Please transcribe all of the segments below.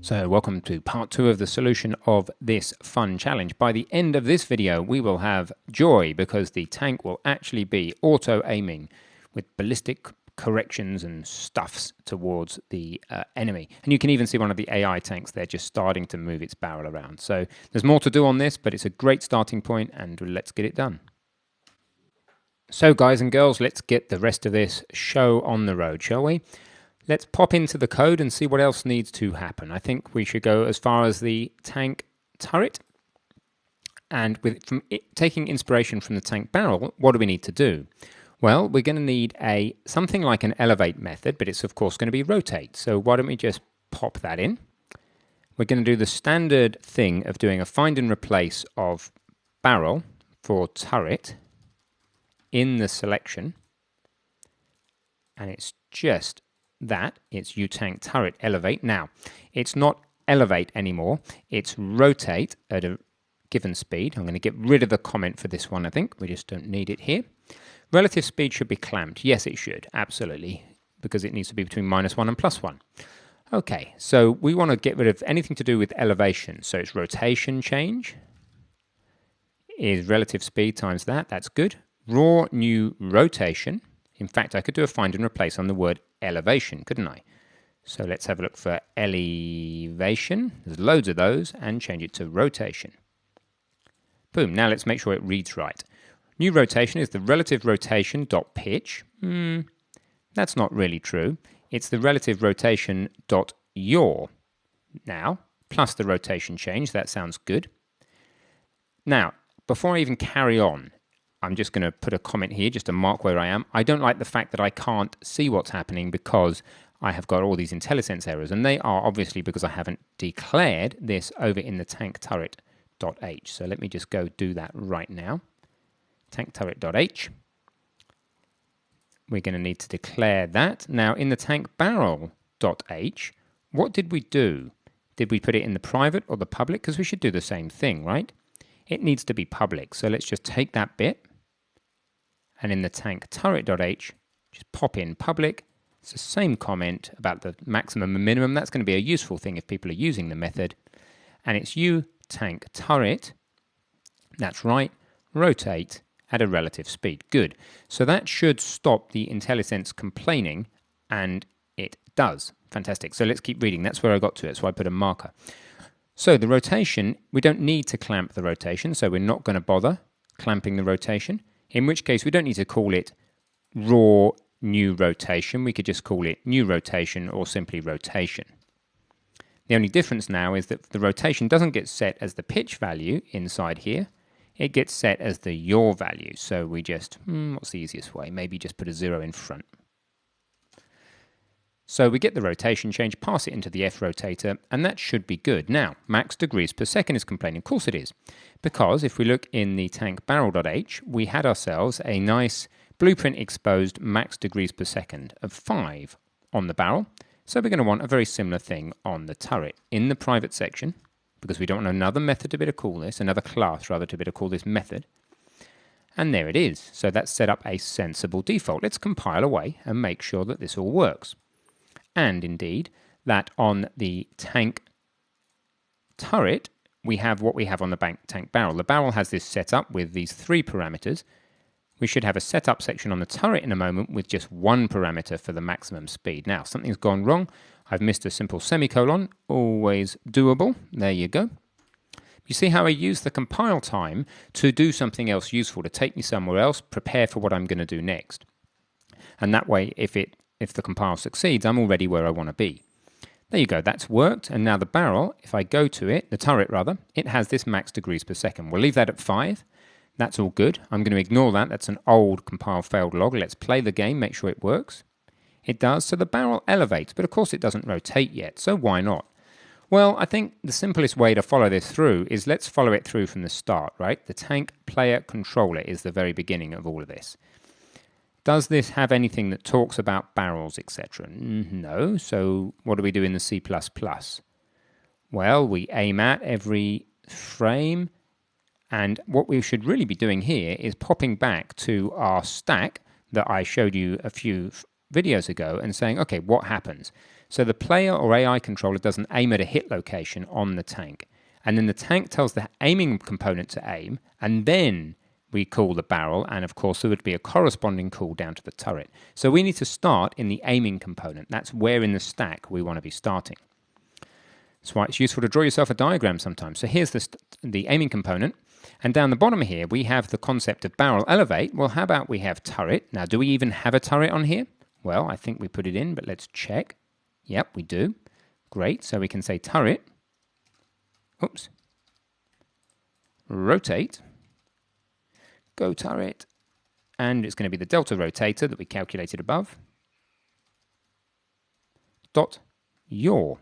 So welcome to part 2 of the solution of this fun challenge. By the end of this video, we will have joy because the tank will actually be auto-aiming with ballistic corrections and stuffs towards the enemy. And you can even see one of the AI tanks there just starting to move its barrel around. So there's more to do on this, but it's a great starting point and let's get it done. So guys and girls, let's get the rest of this show on the road, shall we? Let's pop into the code and see what else needs to happen. I think we should go as far as the tank turret. And taking inspiration from the tank barrel, what do we need to do? Well, we're going to need something like an elevate method, but it's of course going to be rotate. So why don't we just pop that in? We're going to do the standard thing of doing a find and replace of barrel for turret in the selection. And it's just that, it's utank turret elevate. Now, it's not elevate anymore, it's rotate at a given speed. I'm going to get rid of the comment for this one, I think. We just don't need it here. Relative speed should be clamped. Yes, it should, absolutely, because it needs to be between -1 and +1. Okay, so we want to get rid of anything to do with elevation. So it's rotation change is relative speed times that. That's good. Raw new rotation. In fact, I could do a find and replace on the word elevation, couldn't I? So let's have a look for elevation. There's loads of those, and change it to rotation. Boom. Now let's make sure it reads right. New rotation is the relative rotation dot pitch. That's not really true. It's the relative rotation dot yaw. Now, plus the rotation change. That sounds good. Now, before I even carry on, I'm just going to put a comment here just to mark where I am. I don't like the fact that I can't see what's happening because I have got all these IntelliSense errors, and they are obviously because I haven't declared this over in the tank turret.h. So let me just go do that right now. Tank turret.h. We're going to need to declare that. Now in the tank barrel.h, what did we do? Did we put it in the private or the public? Because we should do the same thing, right? It needs to be public. So let's just take that bit. And in the tank turret.h, just pop in public. It's the same comment about the maximum and minimum. That's going to be a useful thing if people are using the method. And it's u tank turret. That's right. Rotate at a relative speed. Good. So that should stop the IntelliSense complaining, and it does. Fantastic. So let's keep reading. That's where I got to it. So I put a marker. So the rotation, we don't need to clamp the rotation, so we're not going to bother clamping the rotation, in which case we don't need to call it raw new rotation. We could just call it new rotation or simply rotation. The only difference now is that the rotation doesn't get set as the pitch value inside here. It gets set as the yaw value. So we just, what's the easiest way? Maybe just put a 0 in front. So we get the rotation change, pass it into the F rotator, and that should be good. Now, max degrees per second is complaining. Of course it is, because if we look in the tank barrel.h, we had ourselves a nice blueprint exposed max degrees per second of 5 on the barrel. So we're going to want a very similar thing on the turret in the private section, because we don't want another method to be able to call this, another class rather to be able to call this method. And there it is. So that's set up a sensible default. Let's compile away and make sure that this all works. And indeed, that on the tank turret, we have what we have on the tank barrel. The barrel has this set up with these 3 parameters. We should have a setup section on the turret in a moment with just 1 parameter for the maximum speed. Now, something's gone wrong. I've missed a simple semicolon. Always doable. There you go. You see how I use the compile time to do something else useful, to take me somewhere else, prepare for what I'm going to do next. And that way, if the compile succeeds, I'm already where I want to be. There you go, that's worked. And now the barrel, if I go to it, the turret rather, it has this max degrees per second. We'll leave that at 5. That's all good. I'm going to ignore that. That's an old compile failed log. Let's play the game, make sure it works. It does. So the barrel elevates, but of course it doesn't rotate yet. So why not? Well, I think the simplest way to follow this through is let's follow it through from the start, right? The tank player controller is the very beginning of all of this. Does this have anything that talks about barrels, etc.? No. So what do we do in the C++? Well, we aim at every frame, and what we should really be doing here is popping back to our stack that I showed you a few videos ago and saying, okay, what happens? So the player or AI controller does an aim at a hit location on the tank. And then the tank tells the aiming component to aim, and then we call the barrel, and of course there would be a corresponding call down to the turret. So we need to start in the aiming component. That's where in the stack we want to be starting. That's why it's useful to draw yourself a diagram sometimes. So here's the aiming component, and down the bottom here we have the concept of barrel elevate. Well, how about we have turret? Now, do we even have a turret on here? Well, I think we put it in, but let's check. Yep, we do. Great, so we can say turret, oops, rotate, go turret, and it's going to be the delta rotator that we calculated above, dot yaw.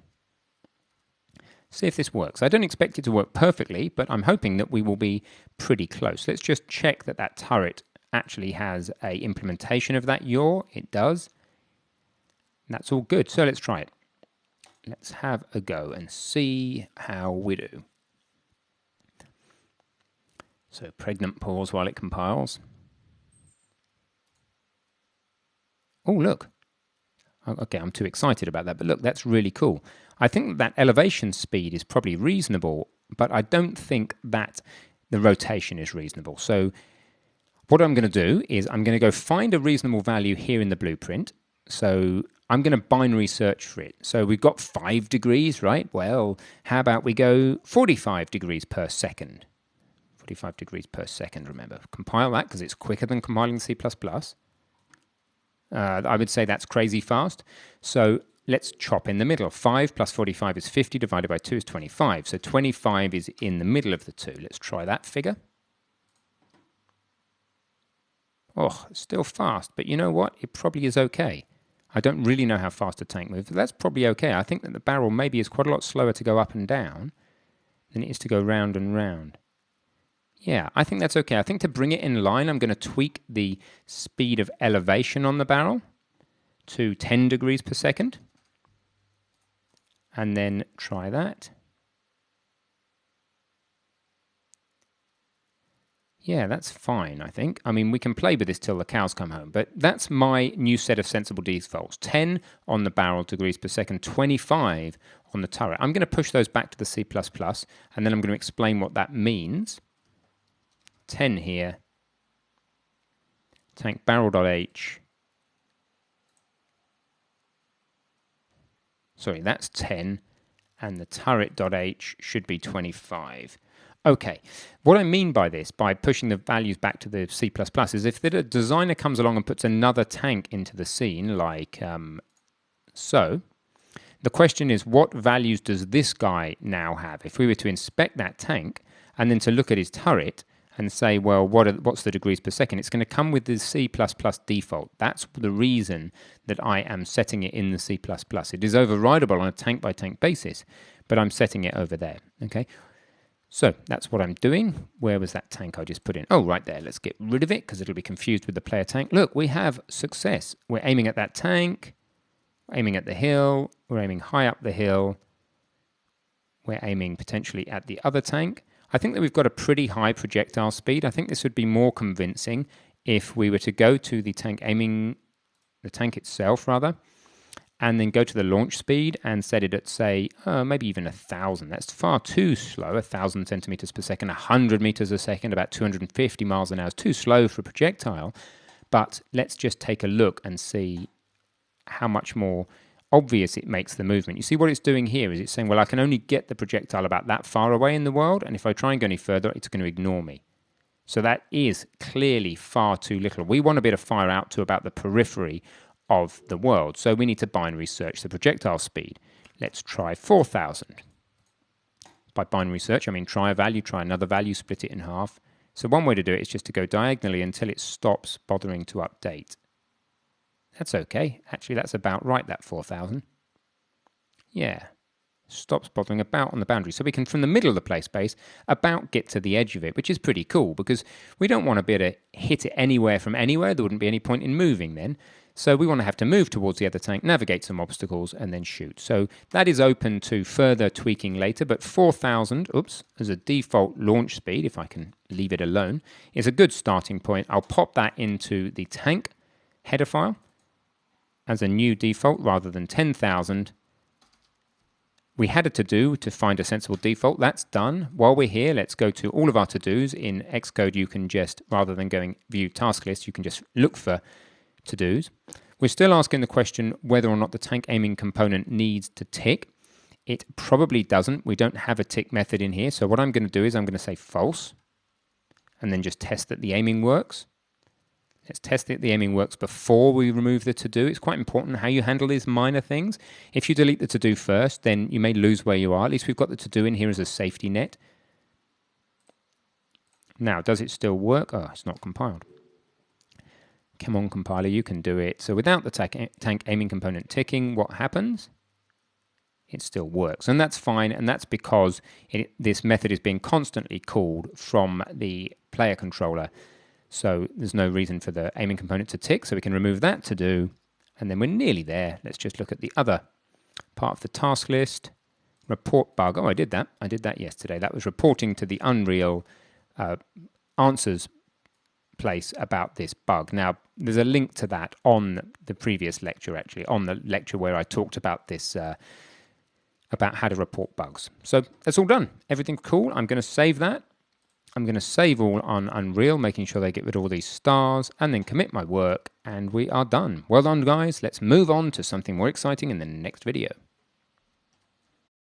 See if this works. I don't expect it to work perfectly, but I'm hoping that we will be pretty close. Let's just check that that turret actually has a implementation of that yaw. It does. That's all good. So let's try it. Let's have a go and see how we do. So pregnant pause while it compiles. Oh, look. Okay, I'm too excited about that, but look, that's really cool. I think that elevation speed is probably reasonable, but I don't think that the rotation is reasonable. So what I'm going to do is I'm going to go find a reasonable value here in the blueprint. So I'm going to binary search for it. So we've got 5 degrees, right? Well, how about we go 45 degrees per second? 45 degrees per second, remember. Compile that because it's quicker than compiling C++. I would say that's crazy fast. So let's chop in the middle. 5 plus 45 is 50, divided by 2 is 25. So 25 is in the middle of the two. Let's try that figure. Oh, it's still fast, but you know what? It probably is okay. I don't really know how fast a tank moves, but that's probably okay. I think that the barrel maybe is quite a lot slower to go up and down than it is to go round and round. Yeah, I think that's okay. I think to bring it in line, I'm going to tweak the speed of elevation on the barrel to 10 degrees per second. And then try that. Yeah, that's fine, I think. I mean, we can play with this till the cows come home, but that's my new set of sensible defaults. 10 on the barrel degrees per second, 25 on the turret. I'm going to push those back to the C++, and then I'm going to explain what that means. 10 here, tank barrel.h, sorry, that's 10, and the turret.h should be 25. Okay, what I mean by this, by pushing the values back to the C++, is if the designer comes along and puts another tank into the scene, like so, the question is, what values does this guy now have? If we were to inspect that tank, and then to look at his turret, and say, well, what's the degrees per second? It's going to come with the C++ default. That's the reason that I am setting it in the C++. It is overridable on a tank-by-tank basis, but I'm setting it over there, okay? So that's what I'm doing. Where was that tank I just put in? Oh, right there. Let's get rid of it because it'll be confused with the player tank. Look, we have success. We're aiming at that tank. We're aiming at the hill. We're aiming high up the hill. We're aiming potentially at the other tank. I think that we've got a pretty high projectile speed. I think this would be more convincing if we were to go to the tank itself, and then go to the launch speed and set it at, say, maybe even 1,000. That's far too slow, 1,000 centimeters per second, 100 meters a second, about 250 miles an hour is too slow for a projectile. But let's just take a look and see how much more obvious it makes the movement. You see what it's doing here is it's saying, well, I can only get the projectile about that far away in the world, and if I try and go any further, it's going to ignore me. So that is clearly far too little. We want to be able to fire out to about the periphery of the world, so we need to binary search the projectile speed. Let's try 4,000. By binary search, I mean try a value, try another value, split it in half. So one way to do it is just to go diagonally until it stops bothering to update. That's okay. Actually, that's about right, that 4,000. Yeah. Stops bothering about on the boundary. So we can, from the middle of the play space, about get to the edge of it, which is pretty cool because we don't want to be able to hit it anywhere from anywhere. There wouldn't be any point in moving then. So we want to have to move towards the other tank, navigate some obstacles, and then shoot. So that is open to further tweaking later, but 4,000, as a default launch speed, if I can leave it alone, is a good starting point. I'll pop that into the tank header file. as a new default rather than 10,000. We had a to-do to find a sensible default. That's done. While we're here, let's go to all of our to-dos. In Xcode, you can just, rather than going view task list, you can just look for to-dos. We're still asking the question whether or not the tank aiming component needs to tick. It probably doesn't. We don't have a tick method in here. So what I'm going to do is I'm going to say false and then just test that the aiming works. Let's test that the aiming works before we remove the to-do. It's quite important how you handle these minor things. If you delete the to-do first, then you may lose where you are. At least we've got the to-do in here as a safety net. Now, does it still work? Oh, it's not compiled. Come on, compiler, you can do it. So without the tank aiming component ticking, what happens? It still works. And that's fine, and that's because this method is being constantly called from the player controller. So there's no reason for the aiming component to tick, so we can remove that to do, and then we're nearly there. Let's just look at the other part of the task list. Report bug. Oh, I did that. I did that yesterday. That was reporting to the Unreal answers place about this bug. Now, there's a link to that on the previous lecture, actually, on the lecture where I talked about this, about how to report bugs. So that's all done. Everything's cool. I'm going to save that. I'm going to save all on Unreal, making sure they get rid of all these stars, and then commit my work, and we are done. Well done, guys. Let's move on to something more exciting in the next video.